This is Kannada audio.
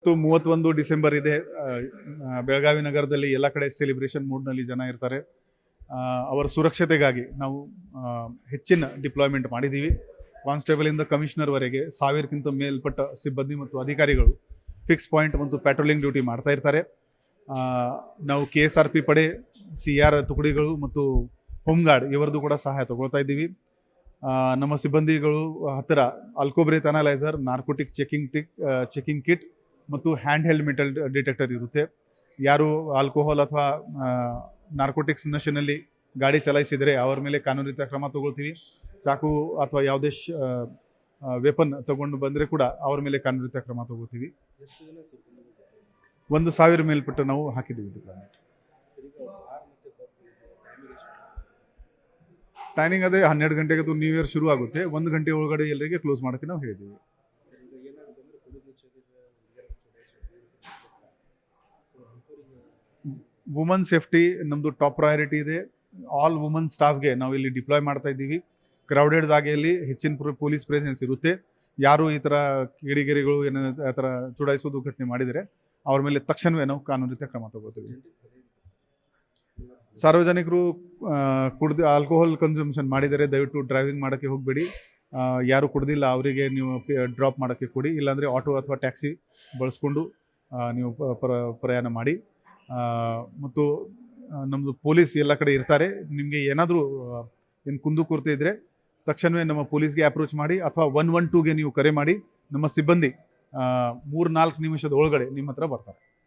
31 ಡಿಸೆಂಬರ್ ಇದೆ. ಬೆಳಗಾವಿ ನಗರದಲ್ಲಿ ಎಲ್ಲ ಕಡೆ ಸೆಲೆಬ್ರೇಷನ್ ಮೂಡ್ನಲ್ಲಿ ಜನ ಇರ್ತಾರೆ. ಅವರ ಸುರಕ್ಷತೆಗಾಗಿ ನಾವು ಹೆಚ್ಚಿನ ಡಿಪ್ಲಾಯ್ಮೆಂಟ್ ಮಾಡಿದ್ದೀವಿ. ಕಾನ್ಸ್ಟೇಬಲಿಂದ ಕಮಿಷನರ್ವರೆಗೆ 1000ಕ್ಕಿಂತ ಮೇಲ್ಪಟ್ಟ ಸಿಬ್ಬಂದಿ ಮತ್ತು ಅಧಿಕಾರಿಗಳು ಫಿಕ್ಸ್ ಪಾಯಿಂಟ್ ಮತ್ತು ಪ್ಯಾಟ್ರೋಲಿಂಗ್ ಡ್ಯೂಟಿ ಮಾಡ್ತಾ ಇರ್ತಾರೆ. ನಾವು KSRP ಪಡೆ, CR ತುಕಡಿಗಳು ಮತ್ತು ಹೋಮ್ ಗಾರ್ಡ್ ಇವರದ್ದು ಕೂಡ ಸಹಾಯ ತಗೊಳ್ತಾ ಇದ್ದೀವಿ. ನಮ್ಮ ಸಿಬ್ಬಂದಿಗಳು ಹತ್ತಿರ ಆಲ್ಕೋಬ್ರೇತ್ ಅನಲೈಸರ್, ನಾರ್ಕೋಟಿಕ್ ಚೆಕಿಂಗ್ ಕಿಟ್ ಮತ್ತು ಹ್ಯಾಂಡ್ ಹೆಲ್ಡ್ ಮೆಟಲ್ ಡಿಟೆಕ್ಟರ್ ಇರುತ್ತೆ. ಯಾರು ಆಲ್ಕೋಹಾಲ್ ಅಥವಾ ನಾರ್ಕೋಟಿಕ್ಸ್ ನಶೆನಲ್ಲಿ ಗಾಡಿ ಚಲಾಯಿಸಿದರೆ ಅವರ ಮೇಲೆ ಕಾನೂನಿತ ಕ್ರಮ ತಗೊಳ್ತೀವಿ. ಚಾಕು ಅಥವಾ ಯಾವುದೇ ವೆಪನ್ ತಗೊಂಡು ಬಂದರೆ ಕೂಡ ಅವ್ರ ಮೇಲೆ ಕಾನೂನಿತ ಕ್ರಮ ತಗೋತೀವಿ. 1000 ಮೇಲ್ಪಟ್ಟು ನಾವು ಹಾಕಿದ್ದೀವಿ ಡಿಪ್ಲಾಯ್ಮೆಂಟ್. ಟೈಮಿಂಗ್ ಅದೇ 12 ಗಂಟೆಗೆ ನ್ಯೂ ಇಯರ್ ಶುರು ಆಗುತ್ತೆ. 1 ಗಂಟೆ ಒಳಗಡೆ ಎಲ್ಲರಿಗೆ ಕ್ಲೋಸ್ ಮಾಡೋಕ್ಕೆ ನಾವು ಹೇಳಿದ್ದೀವಿ. ವುಮನ್ ಸೇಫ್ಟಿ ನಮ್ಮದು ಟಾಪ್ ಪ್ರಯಾರಿಟಿ ಇದೆ. ಆಲ್ ವುಮನ್ ಸ್ಟಾಫ್ಗೆ ನಾವು ಇಲ್ಲಿ ಡಿಪ್ಲಾಯ್ ಮಾಡ್ತಾ ಇದ್ದೀವಿ. ಕ್ರೌಡೆಡ್ ಜಾಗೆಯಲ್ಲಿ ಹೆಚ್ಚಿನ ಪೊಲೀಸ್ ಪ್ರೆಸೆನ್ಸ್ ಇರುತ್ತೆ. ಯಾರು ಈ ಥರ ಕಿಡಿಗೇರಿಗಳು ಏನೋ ಆ ಥರ ಚುಡಾಯಿಸೋದು ಘಟನೆ ಮಾಡಿದರೆ ಅವ್ರ ಮೇಲೆ ತಕ್ಷಣವೇ ನಾವು ಕಾನೂನಿತ ಕ್ರಮ ತಗೋತೀವಿ. ಸಾರ್ವಜನಿಕರು ಕುಡ್ದು ಆಲ್ಕೋಹಾಲ್ ಕನ್ಸಂಪ್ಷನ್ ಮಾಡಿದರೆ ದಯವಿಟ್ಟು ಡ್ರೈವಿಂಗ್ ಮಾಡೋಕ್ಕೆ ಹೋಗಬೇಡಿ. ಯಾರು ಕುಡ್ದಿಲ್ಲ ಅವರಿಗೆ ನೀವು ಡ್ರಾಪ್ ಮಾಡೋಕ್ಕೆ ಕೊಡಿ, ಇಲ್ಲಾಂದರೆ ಆಟೋ ಅಥವಾ ಟ್ಯಾಕ್ಸಿ ಬಳಸ್ಕೊಂಡು ನೀವು ಪ್ರಯಾಣ ಮಾಡಿ. ಮತ್ತು ನಮ್ಮದು ಪೊಲೀಸ್ ಎಲ್ಲ ಕಡೆ ಇರ್ತಾರೆ. ನಿಮಗೆ ಏನಾದರೂ ಕುಂದುಕೊರತೆ ಇದ್ದರೆ ತಕ್ಷಣವೇ ನಮ್ಮ ಪೊಲೀಸ್ಗೆ ಅಪ್ರೋಚ್ ಮಾಡಿ ಅಥವಾ 112ಗೆ ನೀವು ಕರೆ ಮಾಡಿ. ನಮ್ಮ ಸಿಬ್ಬಂದಿ 3-4 ನಿಮಿಷದ ಒಳಗಡೆ ನಿಮ್ಮ ಹತ್ರ ಬರ್ತಾರೆ.